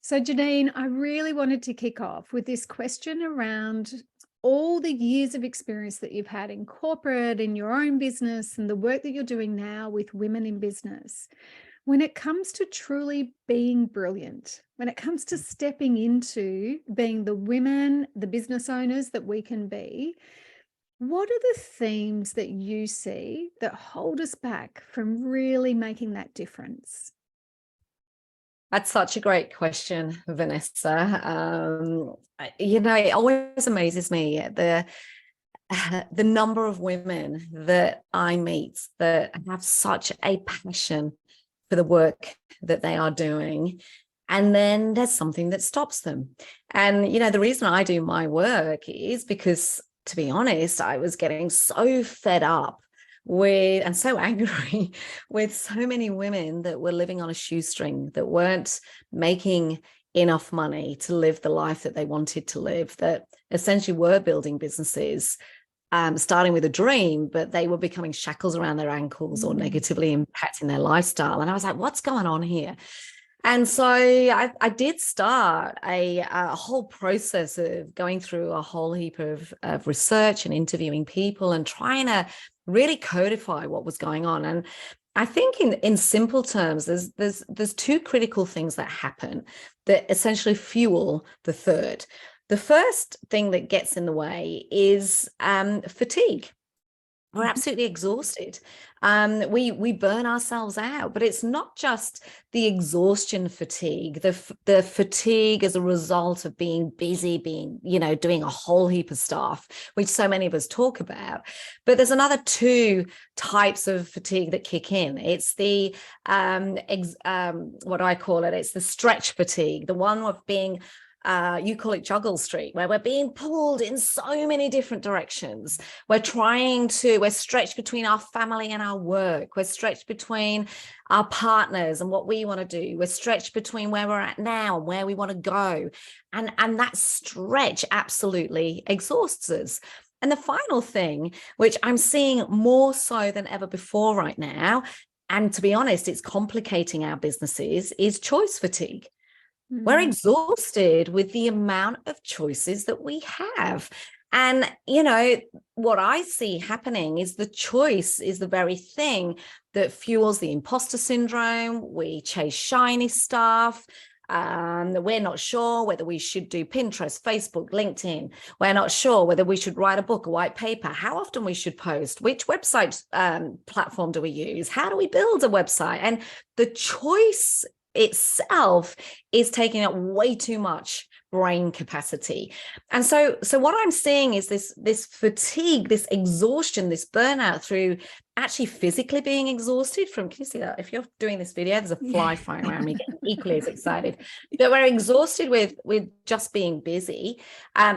So, Janine, I really wanted to kick off with this question around all the years of experience that you've had in corporate, in your own business, and the work that you're doing now with women in business. When it comes to truly being brilliant, when it comes to stepping into being the women, the business owners that we can be, what are the themes that you see that hold us back from really making that difference? That's such a great question, Vanessa. It always amazes me the number of women that I meet that have such a passion for the work that they are doing. And then there's something that stops them. And, the reason I do my work is because, to be honest, I was getting so fed up and so angry with so many women that were living on a shoestring, that weren't making enough money to live the life that they wanted to live, that essentially were building businesses, starting with a dream, but they were becoming shackles around their ankles or negatively impacting their lifestyle. And I was like, what's going on here? And so I did start a whole process of going through a whole heap of research and interviewing people and trying to really codify what was going on. And I think in simple terms, there's two critical things that happen that essentially fuel the third. The first thing that gets in the way is fatigue. We're absolutely exhausted. We burn ourselves out, but it's not just the exhaustion fatigue, the fatigue as a result of being busy, doing a whole heap of stuff, which so many of us talk about. But there's another two types of fatigue that kick in. It's the what I call it. It's the stretch fatigue, the one of being you call it juggle street, where we're being pulled in so many different directions. We're stretched between our family and our work. We're stretched between our partners and what we want to do. We're stretched between where we're at now and where we want to go. And that stretch absolutely exhausts us. And the final thing, which I'm seeing more so than ever before right now, and to be honest, it's complicating our businesses, is choice fatigue. We're exhausted with the amount of choices that we have. And, what I see happening is the choice is the very thing that fuels the imposter syndrome. We chase shiny stuff. We're not sure whether we should do Pinterest, Facebook, LinkedIn. We're not sure whether we should write a book, a white paper, how often we should post, which website platform do we use, how do we build a website? And the choice itself is taking up way too much brain capacity. And so what I'm seeing is this fatigue, this exhaustion, this burnout through actually physically being exhausted from, can you see that? If you're doing this video, there's a fly flying around me, getting equally as excited. That we're exhausted with just being busy.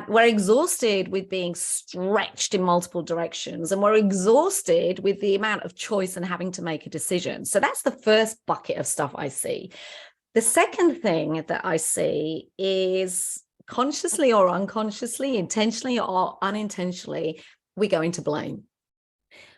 We're exhausted with being stretched in multiple directions. And we're exhausted with the amount of choice and having to make a decision. So that's the first bucket of stuff I see. The second thing that I see is consciously or unconsciously, intentionally or unintentionally, we go into blame.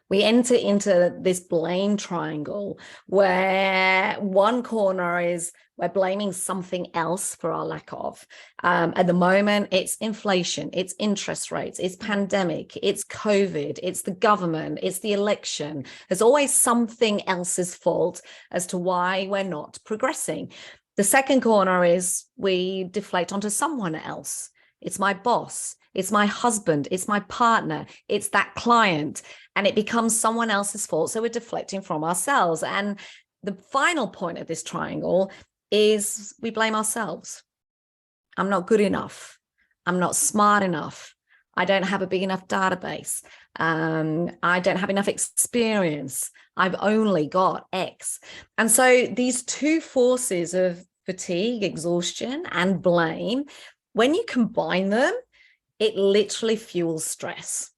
We enter into this blame triangle where one corner is we're blaming something else for our lack of. At the moment, it's inflation, it's interest rates, it's pandemic, it's COVID, it's the government, it's the election. There's always something else's fault as to why we're not progressing. The second corner is we deflate onto someone else. It's my boss, it's my husband, it's my partner, it's that client, and it becomes someone else's fault. So we're deflecting from ourselves. And the final point of this triangle is we blame ourselves. I'm not good enough. I'm not smart enough. I don't have a big enough database. I don't have enough experience. I've only got X. And so these two forces of fatigue, exhaustion, and blame, when you combine them, it literally fuels stress.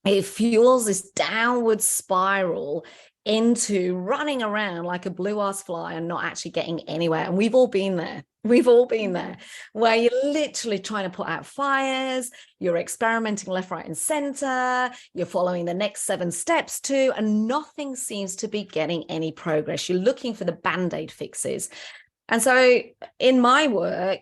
It fuels this downward spiral into running around like a blue-ass fly and not actually getting anywhere. And we've all been there. We've all been there, where you're literally trying to put out fires, you're experimenting left, right, and center, you're following the next 7 steps too, and nothing seems to be getting any progress. You're looking for the Band-Aid fixes. And so in my work,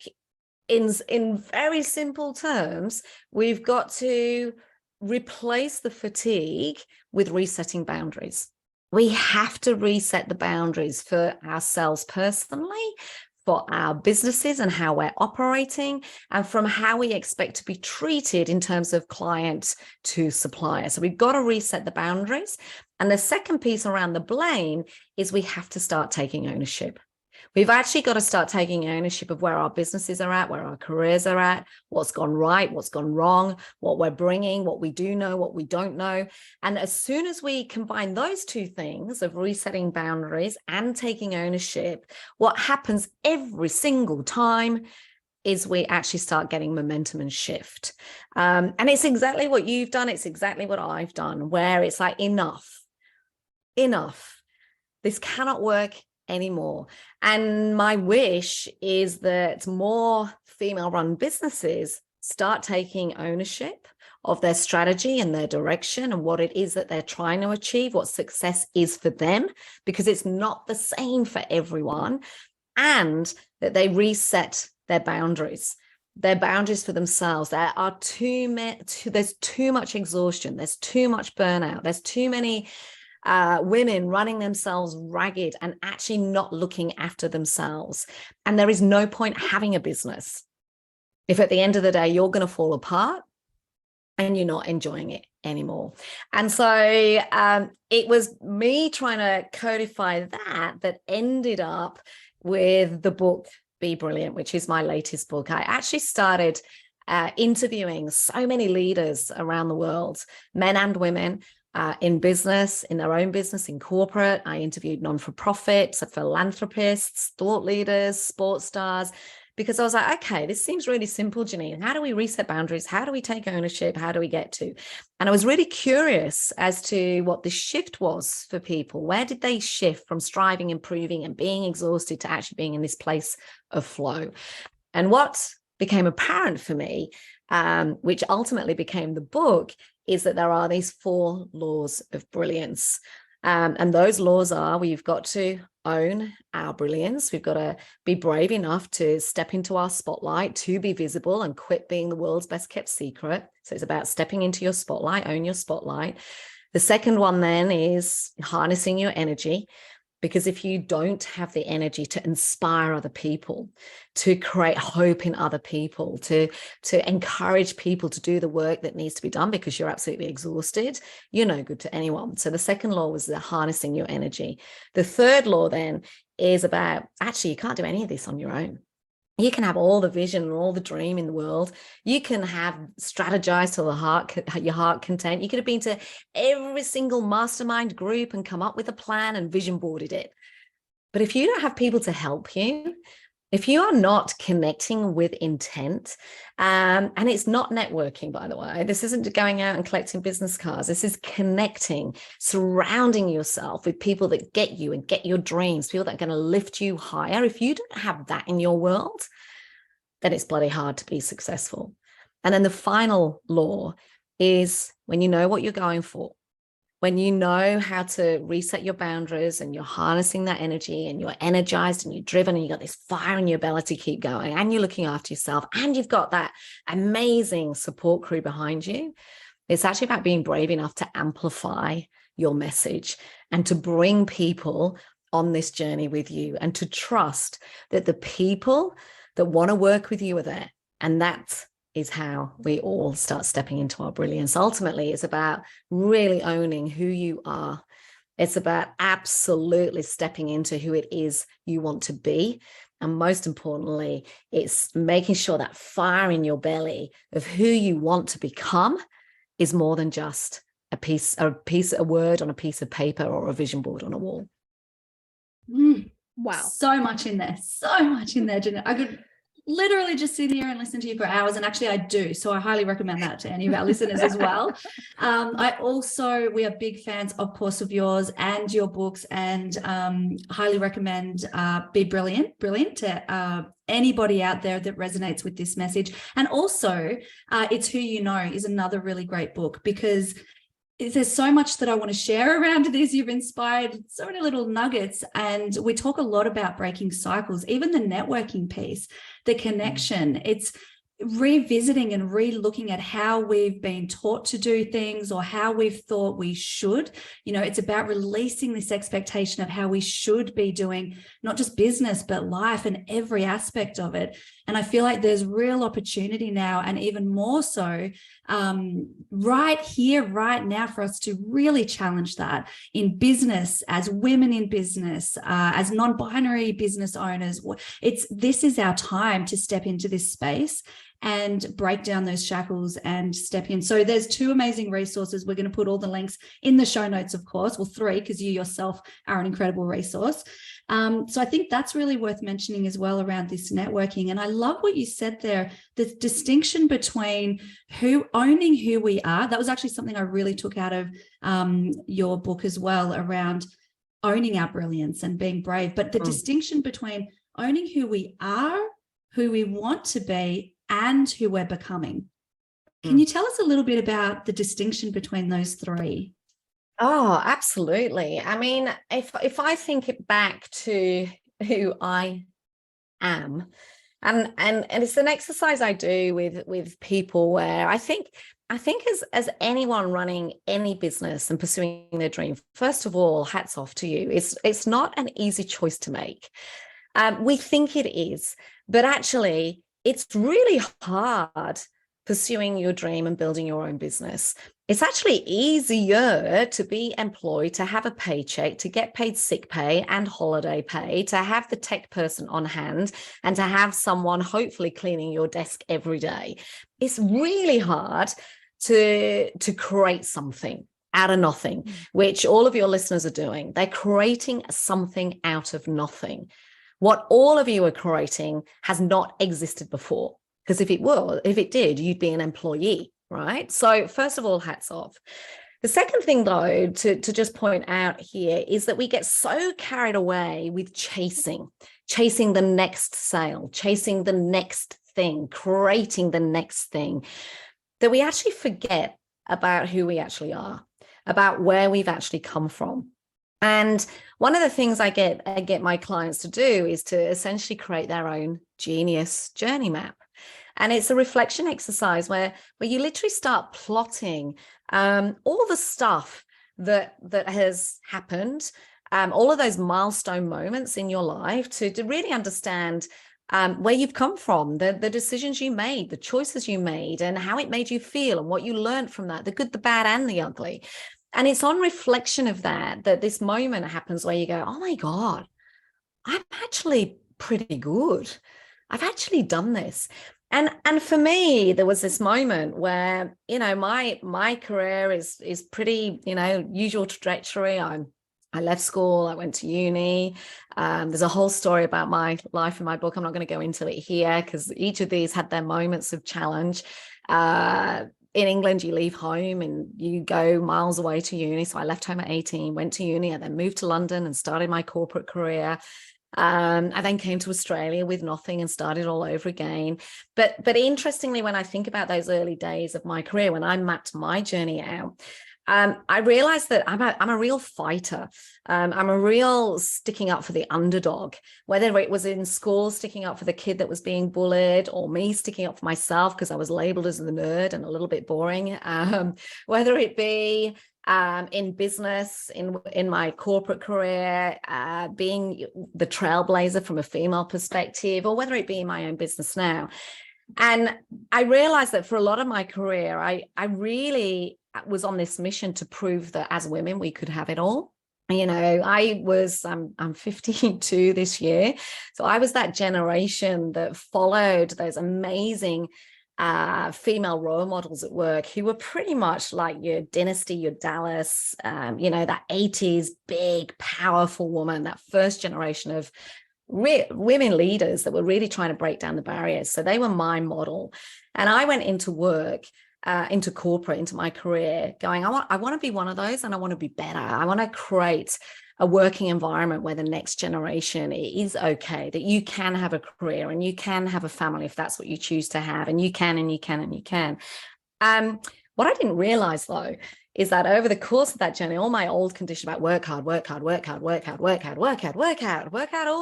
in very simple terms, we've got to replace the fatigue with resetting boundaries. We have to reset the boundaries for ourselves personally, for our businesses and how we're operating, and from how we expect to be treated in terms of client to supplier. So we've got to reset the boundaries. And the second piece around the blame is we have to start taking ownership. We've actually got to start taking ownership of where our businesses are at, where our careers are at, what's gone right, what's gone wrong, what we're bringing, what we do know, what we don't know. And as soon as we combine those two things of resetting boundaries and taking ownership, what happens every single time is we actually start getting momentum and shift. And it's exactly what you've done. It's exactly what I've done, where it's like, enough. This cannot work anymore. And my wish is that more female-run businesses start taking ownership of their strategy and their direction and what it is that they're trying to achieve, what success is for them, because it's not the same for everyone, and that they reset their boundaries for themselves. There are there's too much exhaustion, there's too much burnout, there's too many women running themselves ragged and actually not looking after themselves. And there is no point having a business if at the end of the day you're going to fall apart and you're not enjoying it anymore. And so it was me trying to codify that ended up with the book Be Brilliant, which is my latest book. I actually started interviewing so many leaders around the world, men and women, in business, in their own business, in corporate. I interviewed non-for-profits, philanthropists, thought leaders, sports stars, because I was like, okay, this seems really simple, Janine. How do we reset boundaries? How do we take ownership? How do we get to? And I was really curious as to what the shift was for people. Where did they shift from striving, improving, and being exhausted to actually being in this place of flow? And what became apparent for me, which ultimately became the book, is that there are these 4 laws of brilliance. And those laws are, we've got to own our brilliance. We've got to be brave enough to step into our spotlight, to be visible and quit being the world's best kept secret. So it's about stepping into your spotlight, own your spotlight. The second one then is harnessing your energy. Because if you don't have the energy to inspire other people, to create hope in other people, to encourage people to do the work that needs to be done because you're absolutely exhausted, you're no good to anyone. So the second law was the harnessing your energy. The third law then is about, actually, you can't do any of this on your own. You can have all the vision and all the dream in the world. You can have strategized till your heart content. You could have been to every single mastermind group and come up with a plan and vision boarded it. But if you don't have people to help you, if you are not connecting with intent, and it's not networking, by the way, this isn't going out and collecting business cards. This is connecting, surrounding yourself with people that get you and get your dreams, people that are going to lift you higher. If you don't have that in your world, then it's bloody hard to be successful. And then the final law is when you know what you're going for, when you know how to reset your boundaries and you're harnessing that energy and you're energized and you're driven and you got this fire in your belly to keep going and you're looking after yourself and you've got that amazing support crew behind you, it's actually about being brave enough to amplify your message and to bring people on this journey with you and to trust that the people that want to work with you are there. And that's is how we all start stepping into our brilliance. Ultimately, it's about really owning who you are. It's about absolutely stepping into who it is you want to be. And most importantly, it's making sure that fire in your belly of who you want to become is more than just a word on a piece of paper or a vision board on a wall. Wow. So much in there, Janine. I could literally just sit here and listen to you for hours, and actually I do, so I highly recommend that to any of our listeners as well. We are big fans, of course, of yours and your books, and highly recommend Be Brilliant to anybody out there that resonates with this message. And also It's Who You Know is another really great book, because there's so much that I want to share around this. You've inspired so many little nuggets, and we talk a lot about breaking cycles, even the networking piece, the connection. It's revisiting and re-looking at how we've been taught to do things or how we've thought we should. It's about releasing this expectation of how we should be doing not just business, but life and every aspect of it. And I feel like there's real opportunity now, and even more so right here, right now, for us to really challenge that in business, as women in business, as non-binary business owners. This is our time to step into this space and break down those shackles and step in. So there's 2 amazing resources. We're going to put all the links in the show notes, of course. Well, 3, because you yourself are an incredible resource. So I think that's really worth mentioning as well around this networking. And I love what you said there, the distinction between owning who we are. That was actually something I really took out of your book as well, around owning our brilliance and being brave. But the distinction between owning who we are, who we want to be, and who we're becoming. Can you tell us a little bit about the distinction between those 3? Oh, absolutely. I mean, if I think it back to who I am, and it's an exercise I do with people, where I think as anyone running any business and pursuing their dream, first of all, hats off to you. It's not an easy choice to make. We think it is, but actually it's really hard pursuing your dream and building your own business. It's actually easier to be employed, to have a paycheck, to get paid sick pay and holiday pay, to have the tech person on hand, and to have someone hopefully cleaning your desk every day. It's really hard to create something out of nothing, which all of your listeners are doing. They're creating something out of nothing. What all of you are creating has not existed before, because if it did, you'd be an employee, right? So first of all, hats off. The second thing, though, to just point out here is that we get so carried away with chasing the next sale, chasing the next thing, creating the next thing, that we actually forget about who we actually are, about where we've actually come from. And one of the things I get my clients to do is to essentially create their own genius journey map. And it's a reflection exercise where you literally start plotting all the stuff that has happened, all of those milestone moments in your life, to really understand where you've come from, the decisions you made, the choices you made, and how it made you feel, and what you learned from that, the good, the bad, and the ugly. And it's on reflection of that this moment happens where you go, oh my God, I'm actually pretty good. I've actually done this. And for me, there was this moment where, my career is pretty, usual trajectory. I left school, I went to uni. There's a whole story about my life in my book. I'm not going to go into it here, because each of these had their moments of challenge. In England, you leave home and you go miles away to uni. So I left home at 18, went to uni. I then moved to London and started my corporate career. I then came to Australia with nothing and started all over again. But interestingly, when I think about those early days of my career, when I mapped my journey out, I realized that I'm a real fighter. I'm a real sticking up for the underdog, whether it was in school, sticking up for the kid that was being bullied, or me sticking up for myself because I was labeled as the nerd and a little bit boring, whether it be in business, in my corporate career, being the trailblazer from a female perspective, or whether it be in my own business now. And I realized that for a lot of my career, I really was on this mission to prove that as women, we could have it all. I'm 52 this year. So I was that generation that followed those amazing female role models at work, who were pretty much like your Dynasty, your Dallas, that 80s big, powerful woman, that first generation of women leaders that were really trying to break down the barriers. So they were my model. And I went into work, into corporate, into my career, going, I want to be one of those, and I want to be better. I want to create a working environment where the next generation is okay, that you can have a career and you can have a family if that's what you choose to have, and you can, and you can, and you can. What I didn't realize, though, is that over the course of that journey, all my old condition about work hard, all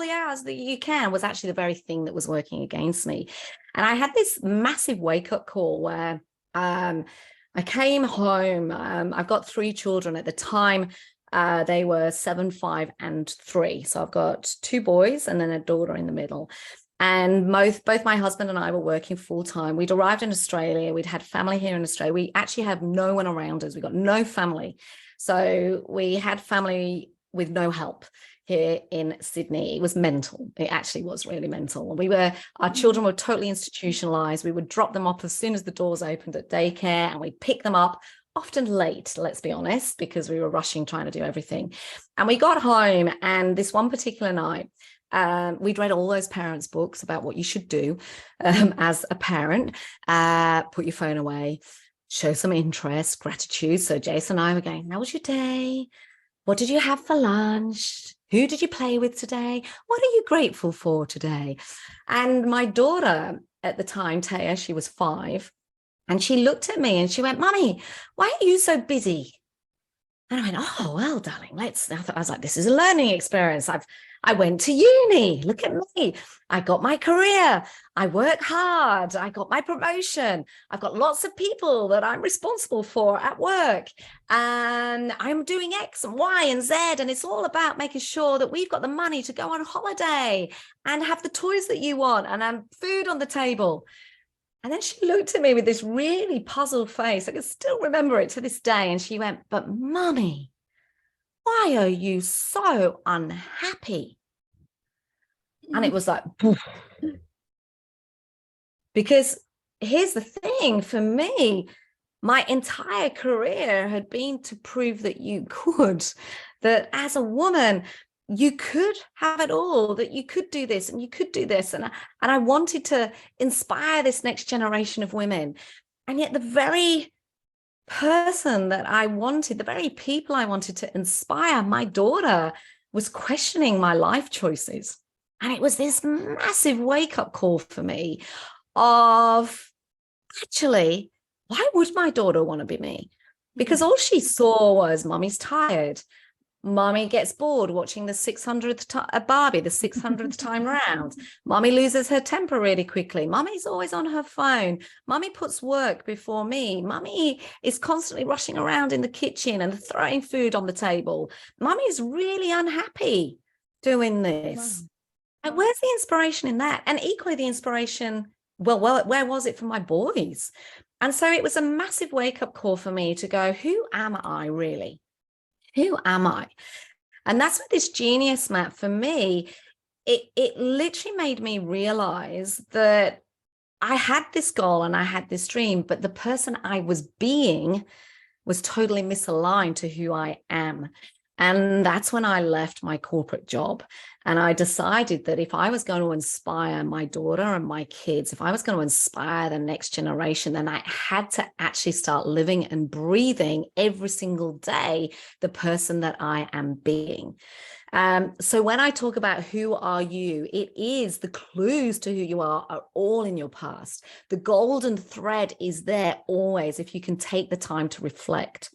the hours that you can was actually the very thing that was working against me. And I had this massive wake-up call where I came home. I've got 3 children at the time. They were 7, 5, and 3. So I've got 2 boys and then a daughter in the middle. And both my husband and I were working full time. We'd arrived in Australia. We'd had family here in Australia. We actually have no one around us. We got no family. So we had family with no help here in Sydney. It was mental. It actually was really mental. Our children were totally institutionalized. We would drop them off as soon as the doors opened at daycare, and we'd pick them up, often late, let's be honest, because we were rushing, trying to do everything. And we got home, and this one particular night, we'd read all those parents' books about what you should do as a parent. Put your phone away, show some interest, gratitude. So Jason and I were going, how was your day? What did you have for lunch? Who did you play with today? What are you grateful for today? And my daughter at the time, Taya, she was 5, and she looked at me and she went, Mummy, why are you so busy? And I went, oh, well, darling, I was like, this is a learning experience. I went to uni. Look at me. I got my career. I work hard. I got my promotion. I've got lots of people that I'm responsible for at work. And I'm doing X and Y and Z. And it's all about making sure that we've got the money to go on holiday and have the toys that you want and food on the table. And then she looked at me with this really puzzled face. I can still remember it to this day. And she went, but Mummy, why are you so unhappy? And it was like, poof. Because here's the thing, for me, my entire career had been to prove that you could, that as a woman, you could have it all, that you could do this and you could do this. And I wanted to inspire this next generation of women. And yet the very person that I wanted, the very people I wanted to inspire, my daughter, was questioning my life choices. And it was this massive wake-up call for me of, actually, why would my daughter want to be me? Because all she saw was Mummy's tired. Mommy gets bored watching the 600th Barbie, the 600th time round. Mommy loses her temper really quickly. Mommy's always on her phone. Mommy puts work before me. Mommy is constantly rushing around in the kitchen and throwing food on the table. Mommy's really unhappy doing this. Wow. And where's the inspiration in that? And equally the inspiration, well, where was it for my boys? And so it was a massive wake-up call for me to go, who am I really? Who am I? And that's what this genius map, for me, it literally made me realize that I had this goal and I had this dream, but the person I was being was totally misaligned to who I am. And that's when I left my corporate job. And I decided that if I was going to inspire my daughter and my kids, if I was going to inspire the next generation, then I had to actually start living and breathing every single day the person that I am being. So when I talk about who are you, it is the clues to who you are all in your past. The golden thread is there always if you can take the time to reflect.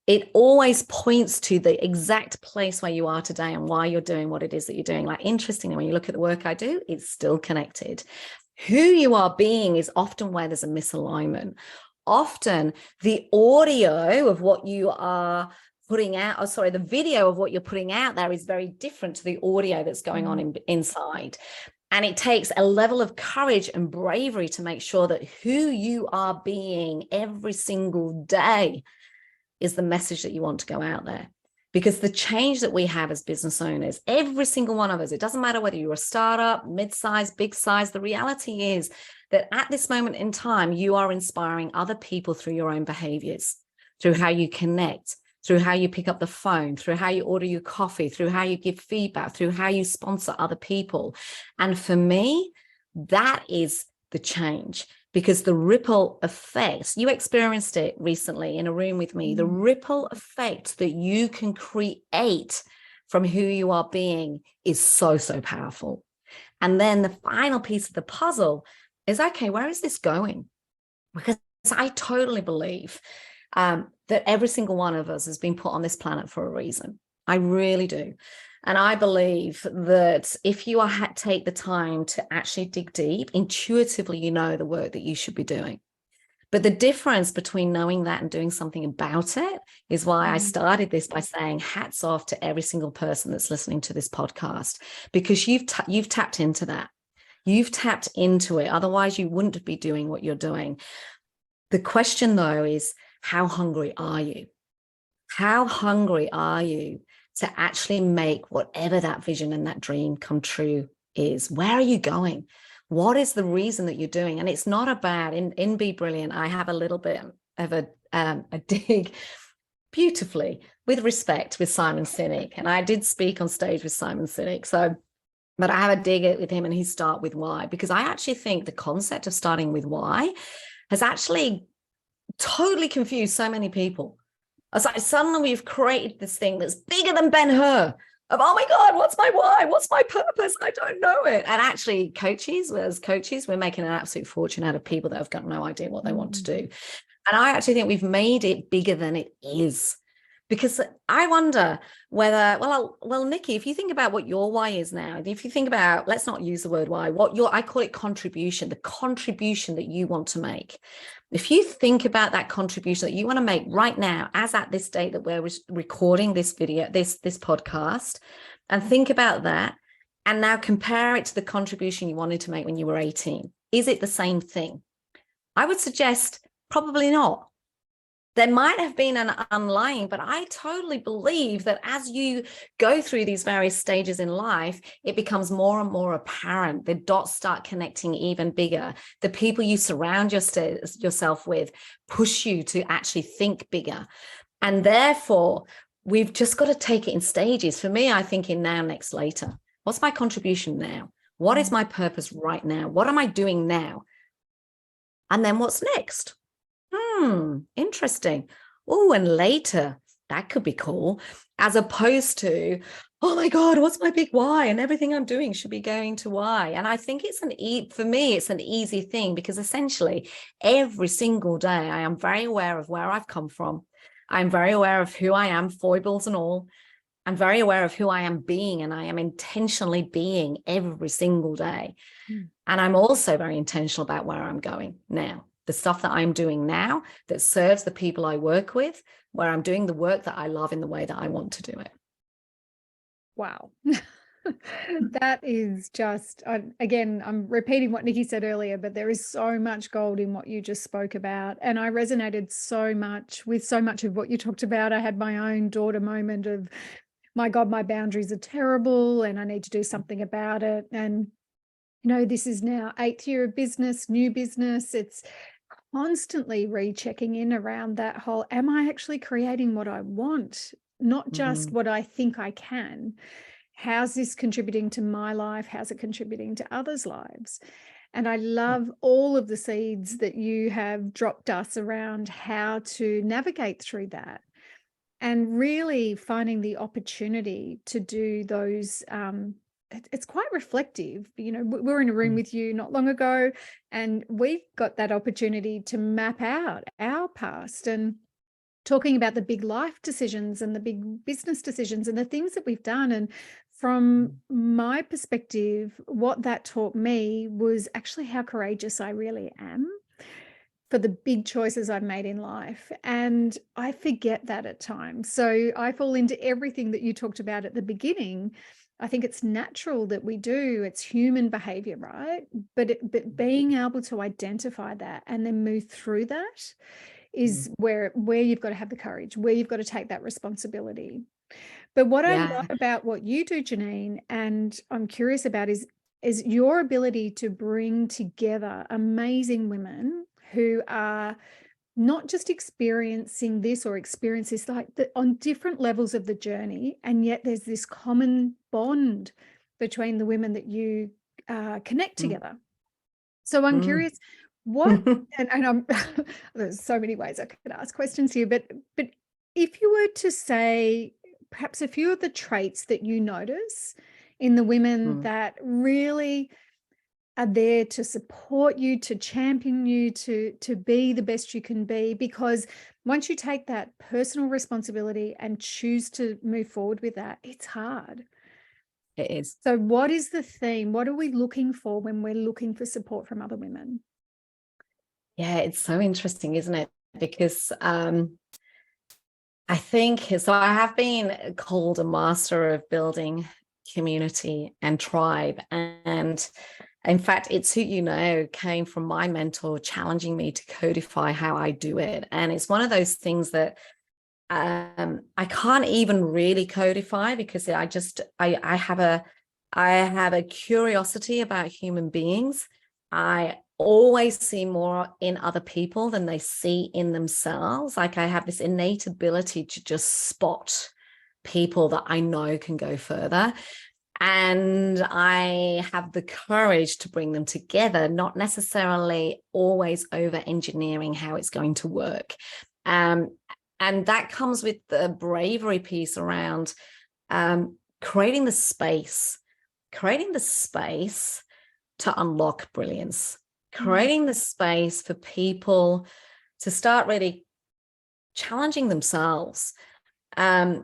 It always points to the exact place where you are today and why you're doing what it is that you're doing. Like, interestingly, when you look at the work I do, it's still connected. Who you are being is often where there's a misalignment. Often the audio of what you are putting out, the video of what you're putting out there is very different to the audio that's going on inside. And it takes a level of courage and bravery to make sure that who you are being every single day is the message that you want to go out there. Because the change that we have as business owners, every single one of us, it doesn't matter whether you're a startup, mid-size, big size, the reality is that at this moment in time, you are inspiring other people through your own behaviors, through how you connect, through how you pick up the phone, through how you order your coffee, through how you give feedback, through how you sponsor other people. And for me, that is the change. Because the ripple effects, you experienced it recently in a room with me, the ripple effect that you can create from who you are being is so, so powerful. And then the final piece of the puzzle is, okay, where is this going? Because I totally believe that every single one of us has been put on this planet for a reason. I really do. And I believe that if you take the time to actually dig deep, intuitively, you know the work that you should be doing. But the difference between knowing that and doing something about it is why I started this by saying hats off to every single person that's listening to this podcast, because you've tapped into that. You've tapped into it. Otherwise, you wouldn't be doing what you're doing. The question, though, is how hungry are you? How hungry are you to actually make whatever that vision and that dream come true is? Where are you going? What is the reason that you're doing? And it's not about, in Be Brilliant, I have a little bit of a dig beautifully with respect with Simon Sinek. And I did speak on stage with Simon Sinek. But I have a dig with him, and he start with why, because I actually think the concept of starting with why has actually totally confused so many people. It's like suddenly we've created this thing that's bigger than Ben-Hur of, oh my God, what's my why? What's my purpose? I don't know it. And actually as coaches, we're making an absolute fortune out of people that have got no idea what they want to do. And I actually think we've made it bigger than it is. Because I wonder whether, well, Nikki, if you think about what your why is now, if you think about, let's not use the word why, I call it contribution, the contribution that you want to make. If you think about that contribution that you want to make right now, as at this date that we're recording this video, this podcast, and think about that, and now compare it to the contribution you wanted to make when you were 18. Is it the same thing? I would suggest probably not. There might have been an underlying, but I totally believe that as you go through these various stages in life, it becomes more and more apparent. The dots start connecting even bigger. The people you surround yourself with push you to actually think bigger. And therefore, we've just got to take it in stages. For me, I think in now, next, later. What's my contribution now? What is my purpose right now? What am I doing now? And then what's next? Interesting. Oh, and later, that could be cool, as opposed to, oh my God, what's my big why? And everything I'm doing should be going to why. And I think for me, it's an easy thing, because essentially every single day I am very aware of where I've come from. I'm very aware of who I am, foibles and all. I'm very aware of who I am being, and I am intentionally being every single day. And I'm also very intentional about where I'm going now. The stuff that I'm doing now that serves the people I work with, where I'm doing the work that I love in the way that I want to do it. Wow. That is just, again, I'm repeating what Nikki said earlier, but there is so much gold in what you just spoke about. And I resonated so much with so much of what you talked about. I had my own daughter moment of, my God, my boundaries are terrible and I need to do something about it. And, this is now 8th year of business, new business. It's constantly rechecking in around that whole, am I actually creating what I want? Not just what I think I can. How's this contributing to my life? How's it contributing to others' lives? And I love all of the seeds that you have dropped us around how to navigate through that, and really finding the opportunity to do those. It's quite reflective. We were in a room with you not long ago, and we got that opportunity to map out our past and talking about the big life decisions and the big business decisions and the things that we've done. And from my perspective, what that taught me was actually how courageous I really am for the big choices I've made in life. And I forget that at times. So I fall into everything that you talked about at the beginning. I think it's natural that we do. It's human behavior, right? But being able to identify that and then move through that is where you've got to have the courage, where you've got to take that responsibility. But what I love about what you do, Janine, and I'm curious about is your ability to bring together amazing women who are not just experiencing this or experience this on different levels of the journey, and yet there's this common bond between the women that you connect together. So I'm curious, what and I'm there's so many ways I could ask questions here, but if you were to say perhaps a few of the traits that you notice in the women that really are there to support you, to champion you, to be the best you can be. Because once you take that personal responsibility and choose to move forward with that, it's hard. It is. So what is the theme? What are we looking for when we're looking for support from other women? Yeah, it's so interesting, isn't it? Because I think, so I have been called a master of building community and tribe. And in fact, It's Who You Know came from my mentor challenging me to codify how I do it. And it's one of those things that I can't even really codify, because I have a curiosity about human beings. I always see more in other people than they see in themselves. Like, I have this innate ability to just spot people that I know can go further. And I have the courage to bring them together, not necessarily always over engineering how it's going to work. And that comes with the bravery piece around creating the space to unlock brilliance, creating the space for people to start really challenging themselves. And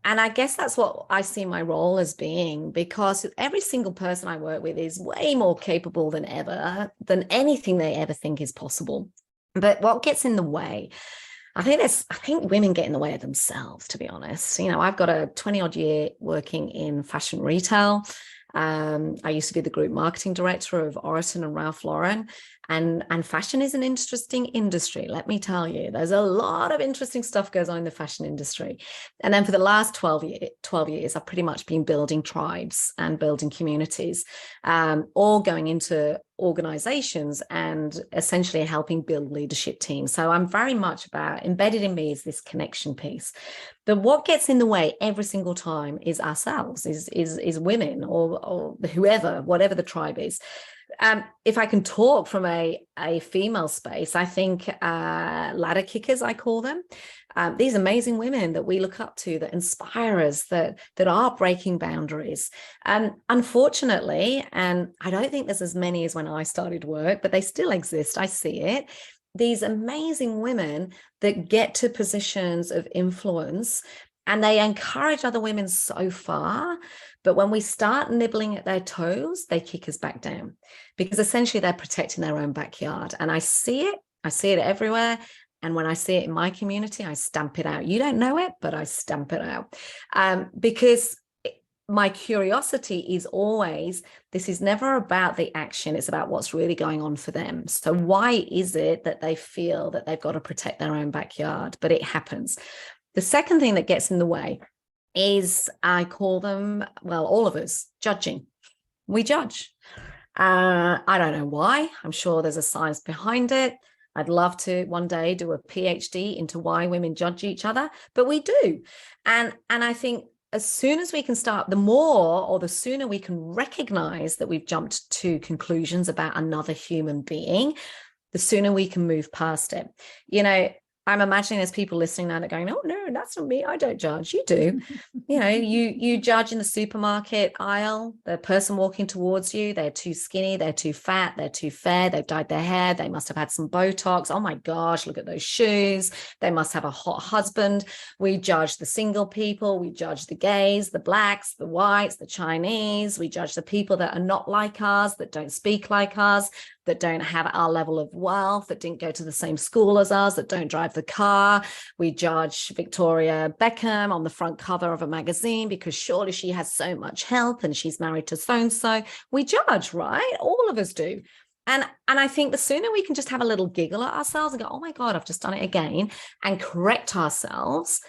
I guess that's what I see my role as being, because every single person I work with is way more capable than anything they ever think is possible. But what gets in the way, I think women get in the way of themselves, to be honest. You know, I've got a 20-odd year working in fashion retail. I used to be the group marketing director of Oroton and Ralph Lauren. And fashion is an interesting industry, let me tell you. There's a lot of interesting stuff goes on in the fashion industry. And then for the last 12 years, I've pretty much been building tribes and building communities, all going into organizations and essentially helping build leadership teams. So I'm very much about, embedded in me is this connection piece. But what gets in the way every single time is ourselves, is women or whoever, whatever the tribe is. If I can talk from a female space, I think ladder kickers, I call them, these amazing women that we look up to, that inspire us, that are breaking boundaries. Unfortunately, and I don't think there's as many as when I started work, but they still exist. I see it. These amazing women that get to positions of influence and they encourage other women so far. But when we start nibbling at their toes, they kick us back down, because essentially they're protecting their own backyard. And I see it everywhere. And when I see it in my community, I stamp it out. You don't know it, but I stamp it out, because my curiosity is always, this is never about the action. It's about what's really going on for them. So why is it that they feel that they've got to protect their own backyard? But it happens. The second thing that gets in the way is, I call them, well, all of us, judging. We judge. I don't know why. I'm sure there's a science behind it. I'd love to one day do a PhD into why women judge each other, but we do. And I think as soon as we can start, the sooner we can recognize that we've jumped to conclusions about another human being, the sooner we can move past it. You know, I'm imagining there's people listening now that are going, oh no, that's not me. I don't judge. You do. You know, you judge in the supermarket aisle, the person walking towards you, they're too skinny, they're too fat, they're too fair, they've dyed their hair, they must have had some Botox. Oh my gosh, look at those shoes. They must have a hot husband. We judge the single people. We judge the gays, the blacks, the whites, the Chinese. We judge the people that are not like us, that don't speak like us, that don't have our level of wealth, that didn't go to the same school as us, that don't drive the car. We judge Victoria Beckham on the front cover of a magazine because surely she has so much health and she's married to so-and-so. We judge, right? All of us do. And I think the sooner we can just have a little giggle at ourselves and go, oh my God, I've just done it again, and correct ourselves,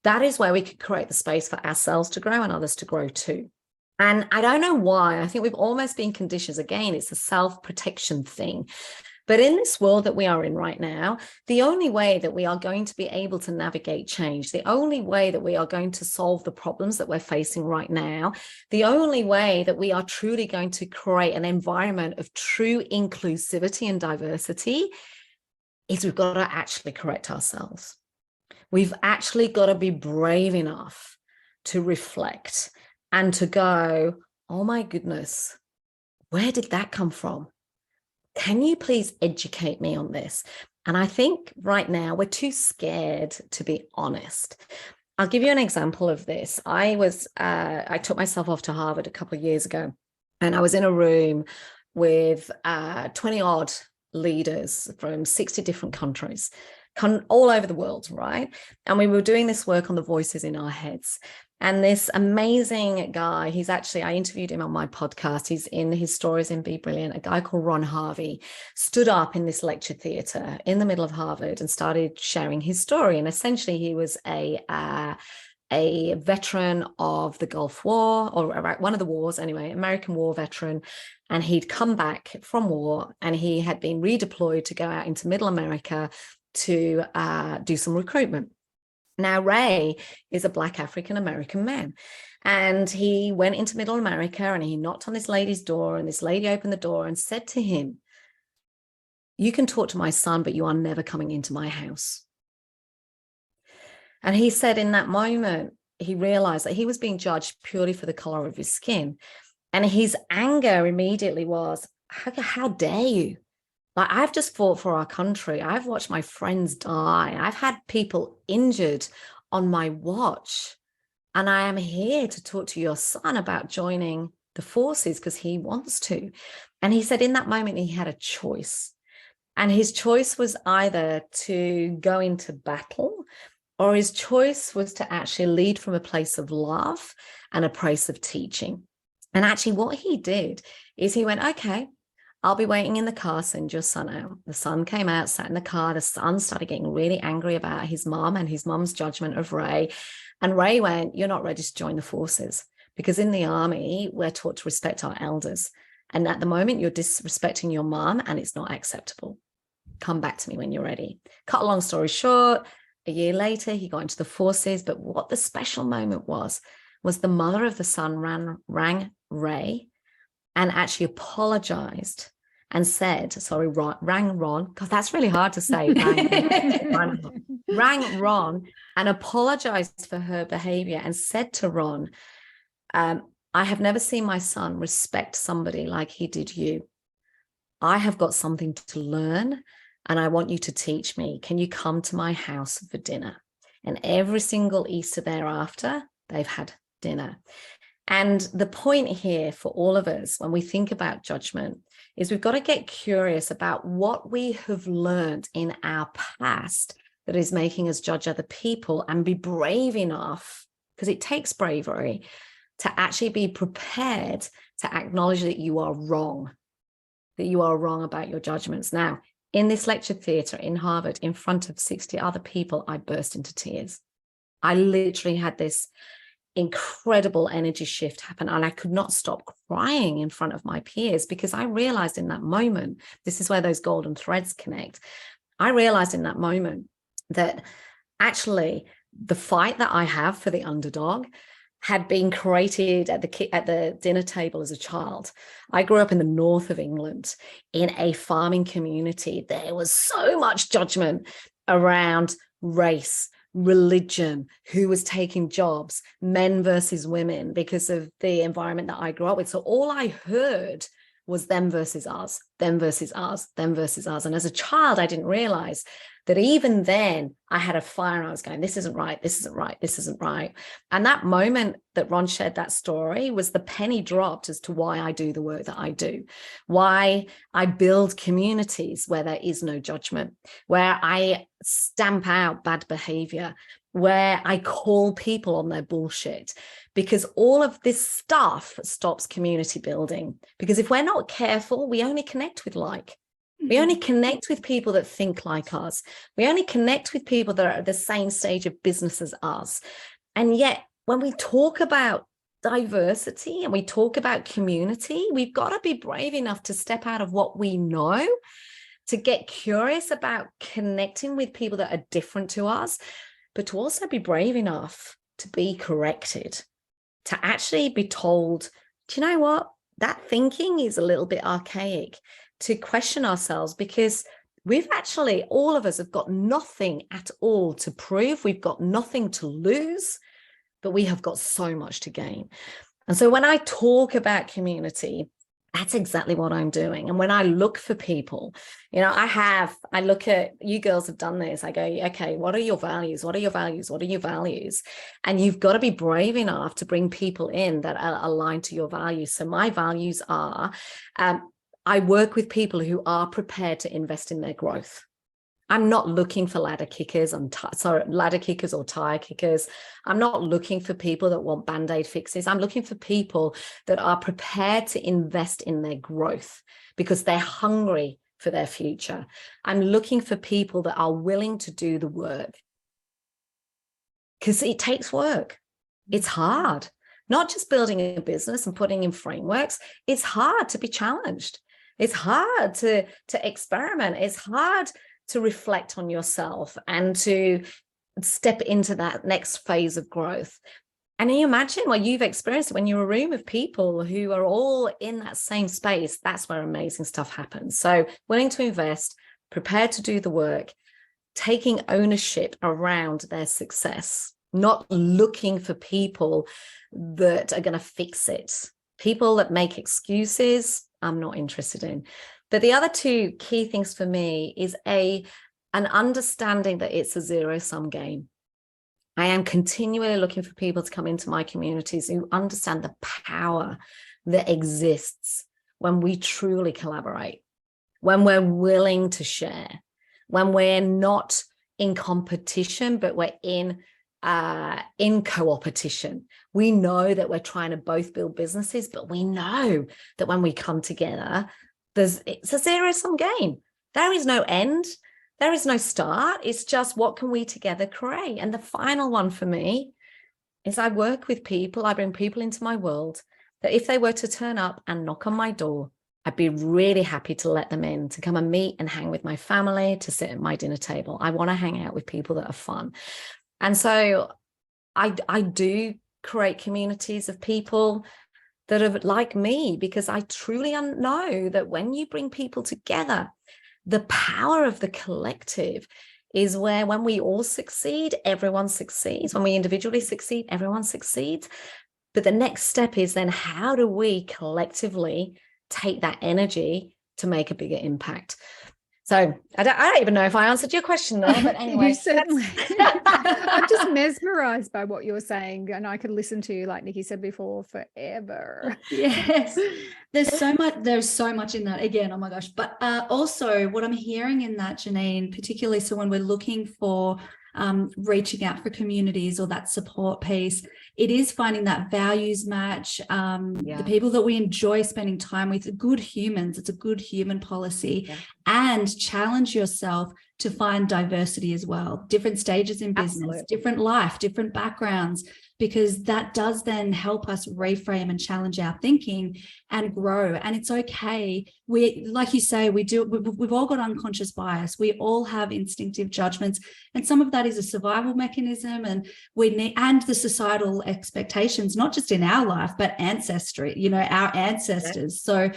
that is where we could create the space for ourselves to grow and others to grow too. And I don't know why. I think we've almost been conditioned. Again, it's a self-protection thing. But in this world that we are in right now, the only way that we are going to be able to navigate change, the only way that we are going to solve the problems that we're facing right now, the only way that we are truly going to create an environment of true inclusivity and diversity is we've got to actually correct ourselves. We've actually got to be brave enough to reflect and to go, oh my goodness, Where did that come from? Can you please educate me on this? And I think right now we're too scared to be honest. I'll give you an example of this. I took myself off to Harvard a couple of years ago, and I was in a room with 20 odd leaders from 60 different countries, all over the world, right? And we were doing this work on the voices in our heads. And this amazing guy, I interviewed him on my podcast. He's in his Stories in Be Brilliant. A guy called Ron Harvey stood up in this lecture theatre in the middle of Harvard and started sharing his story. And essentially he was a veteran of the Gulf War, or one of the wars anyway, American war veteran. And he'd come back from war and he had been redeployed to go out into middle America to do some recruitment. Now, Ray is a Black African-American man, and he went into middle America and he knocked on this lady's door, and this lady opened the door and said to him, "You can talk to my son, but you are never coming into my house." And he said in that moment, he realized that he was being judged purely for the color of his skin. And his anger immediately was, how dare you? Like, I've just fought for our country. I've watched my friends die. I've had people injured on my watch. And I am here to talk to your son about joining the forces because he wants to. And he said in that moment, he had a choice. And his choice was either to go into battle, or his choice was to actually lead from a place of love and a place of teaching. And actually what he did is he went, okay, I'll be waiting in the car, send your son out. The son came out, sat in the car. The son started getting really angry about his mom and his mom's judgment of Ray. And Ray went, you're not ready to join the forces, because in the army, we're taught to respect our elders. And at the moment, you're disrespecting your mom and it's not acceptable. Come back to me when you're ready. Cut a long story short, a year later, he got into the forces. But what the special moment was the mother of the son rang Ray and actually apologized and said, rang Ron, because that's really hard to say, rang Ron and apologized for her behavior and said to Ron, I have never seen my son respect somebody like he did you. I have got something to learn and I want you to teach me. Can you come to my house for dinner? And every single Easter thereafter, they've had dinner. And the point here for all of us when we think about judgment is we've got to get curious about what we have learned in our past that is making us judge other people, and be brave enough, because it takes bravery, to actually be prepared to acknowledge that you are wrong about your judgments. Now, in this lecture theatre in Harvard, in front of 60 other people, I burst into tears. I literally had this incredible energy shift happen, and I could not stop crying in front of my peers, because I realized in that moment, this is where those golden threads connect. I realized in that moment that actually the fight that I have for the underdog had been created at the dinner table as a child. I grew up in the north of England in a farming community. There was so much judgment around race, religion, who was taking jobs, men versus women, because of the environment that I grew up with. So all I heard was them versus us, them versus us, them versus us. And as a child, I didn't realize that even then I had a fire and I was going, this isn't right, this isn't right, this isn't right. And that moment that Ron shared that story was the penny dropped as to why I do the work that I do, why I build communities where there is no judgment, where I stamp out bad behavior, where I call people on their bullshit, because all of this stuff stops community building. Because if we're not careful, we only connect with like. We only connect with people that think like us. We only connect with people that are at the same stage of business as us. And yet, when we talk about diversity and we talk about community, we've got to be brave enough to step out of what we know, to get curious about connecting with people that are different to us, but to also be brave enough to be corrected, to actually be told, do you know what? That thinking is a little bit archaic. To question ourselves, because we've actually, all of us have got nothing at all to prove. We've got nothing to lose, but we have got so much to gain. And so when I talk about community, That's exactly what I'm doing. And when I look for people, you know, I look at, you girls have done this. I go, okay, what are your values? What are your values? What are your values? And you've got to be brave enough to bring people in that are aligned to your values. So my values are, I work with people who are prepared to invest in their growth. I'm not looking for ladder kickers ladder kickers or tire kickers. I'm not looking for people that want band-aid fixes. I'm looking for people that are prepared to invest in their growth because they're hungry for their future. I'm looking for people that are willing to do the work because it takes work. It's hard, not just building a business and putting in frameworks. It's hard to be challenged. It's hard to experiment. It's hard to reflect on yourself and to step into that next phase of growth. And you imagine, well, you've experienced it when you're a room of people who are all in that same space. That's where amazing stuff happens. So willing to invest, prepared to do the work, taking ownership around their success, not looking for people that are going to fix it. People that make excuses, I'm not interested in. But the other two key things for me is an understanding that it's a zero-sum game. I am continually looking for people to come into my communities who understand the power that exists when we truly collaborate, when we're willing to share, when we're not in competition, but we're in co-opetition. We know that we're trying to both build businesses, but we know that when we come together, it's a zero-sum game. There is no end. There is no start. It's just what can we together create? And the final one for me is I work with people. I bring people into my world that if they were to turn up and knock on my door, I'd be really happy to let them in, to come and meet and hang with my family, to sit at my dinner table. I want to hang out with people that are fun. And so I do create communities of people that are like me, because I truly know that when you bring people together, the power of the collective is where when we all succeed, everyone succeeds. When we individually succeed, everyone succeeds. But the next step is then how do we collectively take that energy to make a bigger impact? So I don't even know if I answered your question, though, but anyway. You certainly. I'm just mesmerized by what you're saying, and I could listen to you, like Nikki said before, forever. Yes, there's so much in that. Again, oh my gosh. But also what I'm hearing in that, Janine, particularly so when we're looking for reaching out for communities or that support piece, it is finding that values match, the people that we enjoy spending time with, good humans. It's a good human policy, and challenge yourself to find diversity as well, different stages in business, different life, different backgrounds, because that does then help us reframe and challenge our thinking and grow. And it's okay. We, like you say, we've all got unconscious bias. We all have instinctive judgments. And some of that is a survival mechanism, and and the societal expectations, not just in our life, but ancestry, our ancestors. So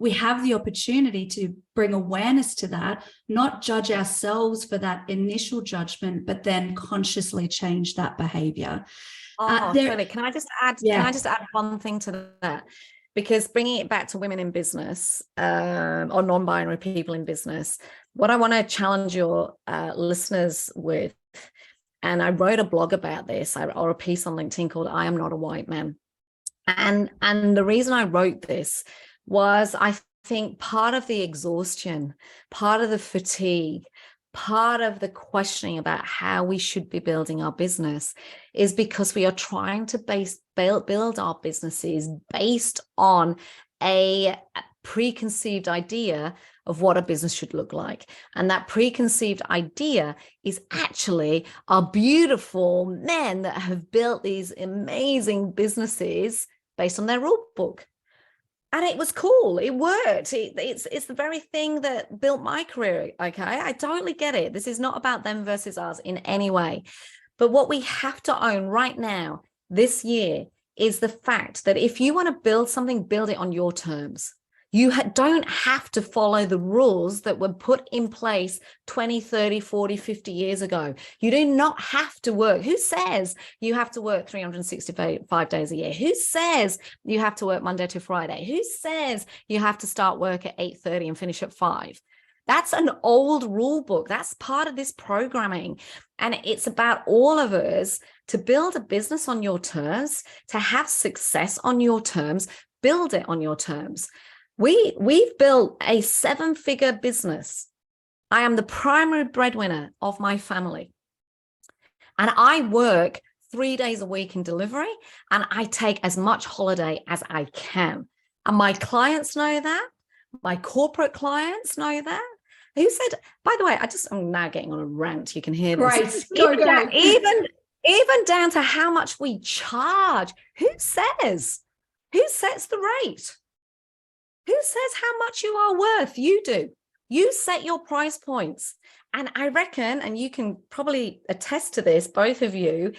we have the opportunity to bring awareness to that, not judge ourselves for that initial judgment, but then consciously change that behavior. Totally. Can I just add one thing to that? Because bringing it back to women in business, or non-binary people in business, what I want to challenge your listeners with, and I wrote a blog about this, or a piece on LinkedIn called "I Am Not a White Man," and the reason I wrote this was I think part of the exhaustion, part of the fatigue, part of the questioning about how we should be building our business is because we are trying to build our businesses based on a preconceived idea of what a business should look like. And that preconceived idea is actually our beautiful men that have built these amazing businesses based on their rule book. And it was cool. It worked. It's the very thing that built my career. Okay. I totally get it. This is not about them versus us in any way. But what we have to own right now, this year, is the fact that if you want to build something, build it on your terms. You don't have to follow the rules that were put in place 20, 30, 40, 50 years ago. You do not have to work. Who says you have to work 365 days a year? Who says you have to work Monday to Friday? Who says you have to start work at 8:30 and finish at 5? That's an old rule book. That's part of this programming. And it's about all of us to build a business on your terms, to have success on your terms, build it on your terms. We've built a 7-figure business. I am the primary breadwinner of my family. And I work 3 days a week in delivery, and I take as much holiday as I can. And my clients know that. My corporate clients know that. Who said, by the way, I'm now getting on a rant. You can hear this. Great. Go. Even down to how much we charge. Who says? Who sets the rate? Who says how much you are worth? You do. You set your price points. And I reckon, and you can probably attest to this, both of you,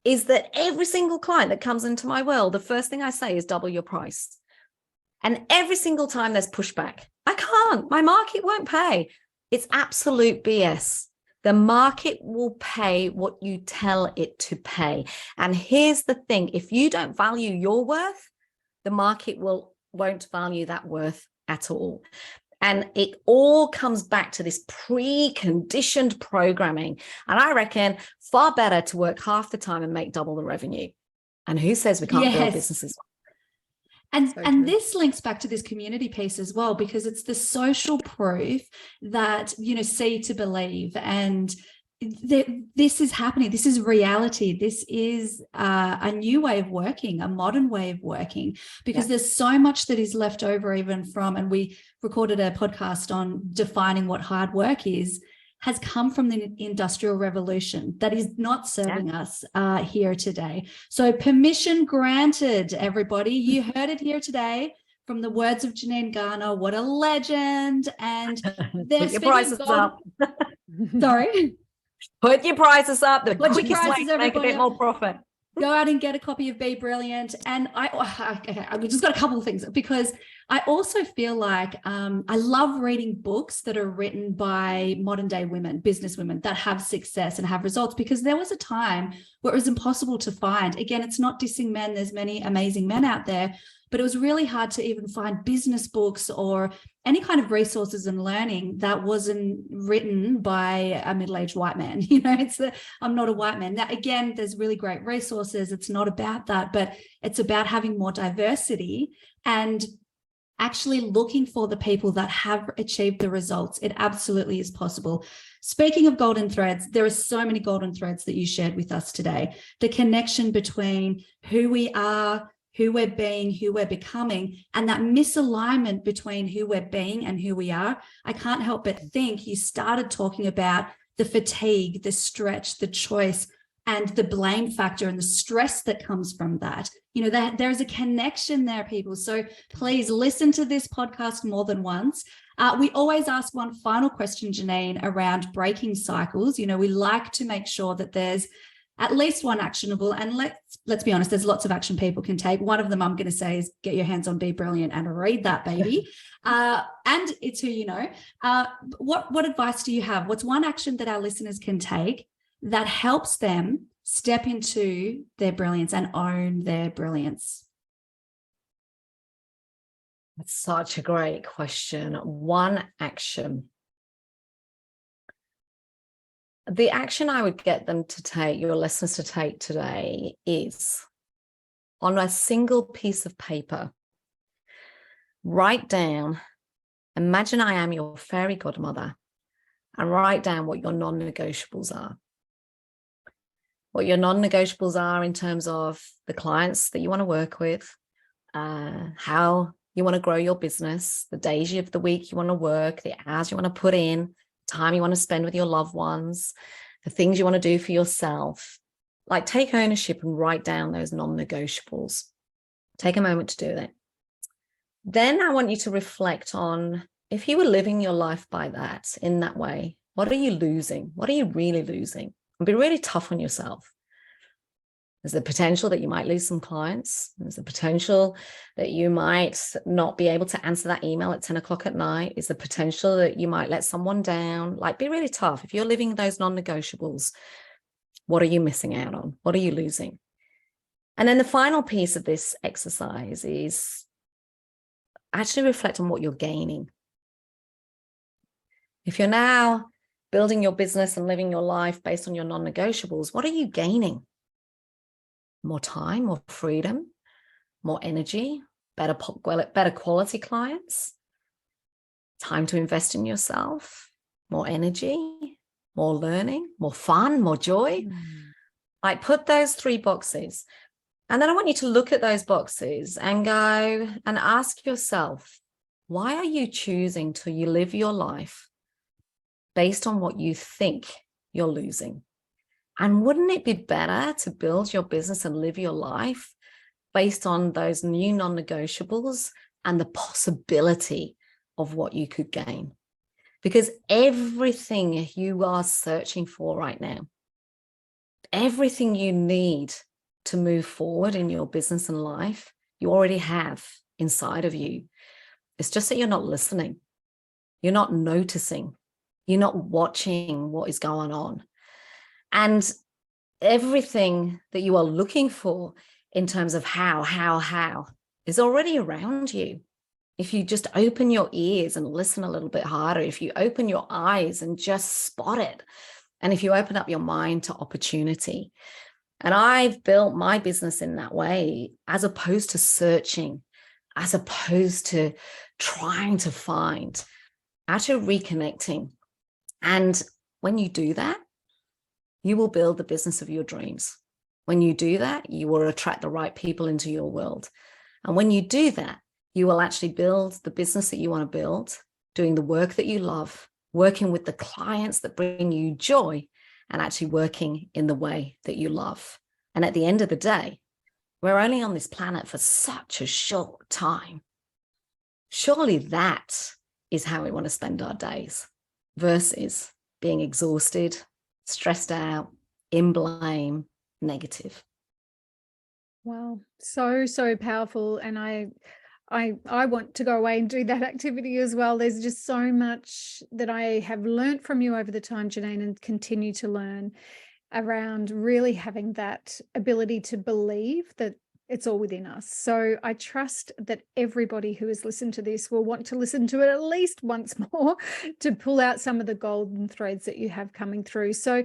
is that every single client that comes into my world, the first thing I say is double your price. And every single time there's pushback. I can't. My market won't pay. It's absolute BS. The market will pay what you tell it to pay. And here's the thing. If you don't value your worth, the market won't value that worth at all. And it all comes back to this preconditioned programming. And I reckon far better to work half the time and make double the revenue. And who says we can't build businesses? And this links back to this community piece as well, because it's the social proof that, see to believe. And this is happening. This is reality. This is a new way of working, a modern way of working, because there's so much that is left over even from, and we recorded a podcast on defining what hard work is, has come from the Industrial Revolution that is not serving us here today. So permission granted, everybody. You heard it here today from the words of Janine Garner. What a legend. And they're Put your prices up. Sorry? Put your prices up. The Put quickest way to make a bit more profit. Go out and get a copy of Be Brilliant. And I've just got a couple of things, because I also feel like I love reading books that are written by modern day women, business women that have success and have results, because there was a time where it was impossible to find. Again, it's not dissing men. There's many amazing men out there, but it was really hard to even find business books or any kind of resources and learning that wasn't written by a middle-aged white man. I'm not a white man. Now, again, there's really great resources. It's not about that, but it's about having more diversity and actually looking for the people that have achieved the results. It absolutely is possible. Speaking of golden threads, there are so many golden threads that you shared with us today. The connection between who we are, who we're being, who we're becoming, and that misalignment between who we're being and who we are. I can't help but think you started talking about the fatigue, the stretch, the choice, and the blame factor and the stress that comes from that. That there's a connection there, people. So please listen to this podcast more than once. We always ask one final question, Janine, around breaking cycles. We like to make sure that there's at least one actionable, and let's be honest, there's lots of action people can take. One of them I'm going to say is get your hands on Be Brilliant and read that baby. And it's who you know. What advice do you have? What's one action that our listeners can take that helps them step into their brilliance and own their brilliance? That's such a great question. One action. The action I would get them to take, your listeners to take today, is on a single piece of paper, write down, imagine I am your fairy godmother, and write down what your non-negotiables are. What your non-negotiables are in terms of the clients that you want to work with, how you want to grow your business, the days of the week you want to work, the hours you want to put in, time you want to spend with your loved ones, the things you want to do for yourself. Like, take ownership and write down those non-negotiables. Take a moment to do that. Then I want you to reflect on, if you were living your life by that, in that way, what are you losing? What are you really losing? And be really tough on yourself. There's the potential that you might lose some clients. There's the potential that you might not be able to answer that email at 10 o'clock at night. There's the potential that you might let someone down. Like, be really tough. If you're living those non-negotiables, what are you missing out on? What are you losing? And then the final piece of this exercise is actually reflect on what you're gaining. If you're now building your business and living your life based on your non-negotiables, what are you gaining? More time, more freedom, more energy, better quality clients, time to invest in yourself, more energy, more learning, more fun, more joy. Like, put those 3 boxes. And then I want you to look at those boxes and go and ask yourself, why are you choosing to live your life based on what you think you're losing? And wouldn't it be better to build your business and live your life based on those new non-negotiables and the possibility of what you could gain? Because everything you are searching for right now, everything you need to move forward in your business and life, you already have inside of you. It's just that you're not listening. You're not noticing. You're not watching what is going on. And everything that you are looking for in terms of how is already around you. If you just open your ears and listen a little bit harder, if you open your eyes and just spot it, and if you open up your mind to opportunity. And I've built my business in that way, as opposed to searching, as opposed to trying to find, actually reconnecting. And when you do that, you will build the business of your dreams. When you do that, you will attract the right people into your world. And when you do that, you will actually build the business that you want to build, doing the work that you love, working with the clients that bring you joy, and actually working in the way that you love. And at the end of the day, we're only on this planet for such a short time. Surely that is how we want to spend our days, versus being exhausted, stressed out, in blame, negative. Wow, so powerful. And I want to go away and do that activity as well. There's just so much that I have learned from you over the time, Janine, and continue to learn around really having that ability to believe that it's all within us. So I trust that everybody who has listened to this will want to listen to it at least once more to pull out some of the golden threads that you have coming through. So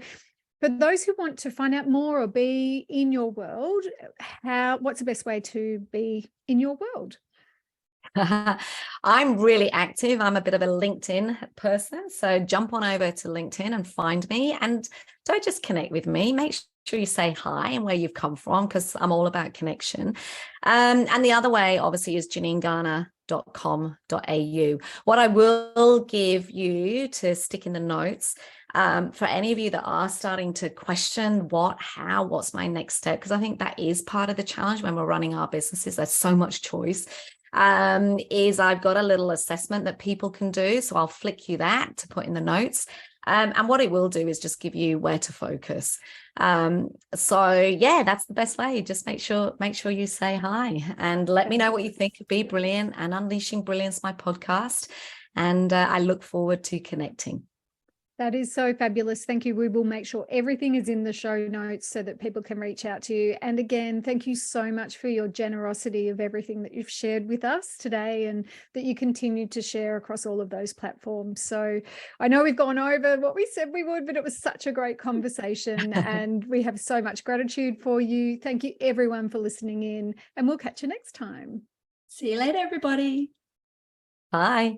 for those who want to find out more or be in your world, what's the best way to be in your world? I'm really active. I'm a bit of a LinkedIn person. So jump on over to LinkedIn and find me, and don't just connect with me. Make sure you say hi and where you've come from, because I'm all about connection. And the other way, obviously, is janinegarner.com.au. What I will give you to stick in the notes, for any of you that are starting to question what's my next step, because I think that is part of the challenge when we're running our businesses. There's so much choice. Is I've got a little assessment that people can do. So I'll flick you that to put in the notes. And what it will do is just give you where to focus. So yeah, that's the best way. Just make sure you say hi and let me know what you think of Be Brilliant and Unleashing Brilliance, my podcast. And I look forward to connecting. That is so fabulous. Thank you. We will make sure everything is in the show notes so that people can reach out to you. And again, thank you so much for your generosity of everything that you've shared with us today, and that you continue to share across all of those platforms. So I know we've gone over what we said we would, but it was such a great conversation and we have so much gratitude for you. Thank you everyone for listening in, and we'll catch you next time. See you later, everybody. Bye.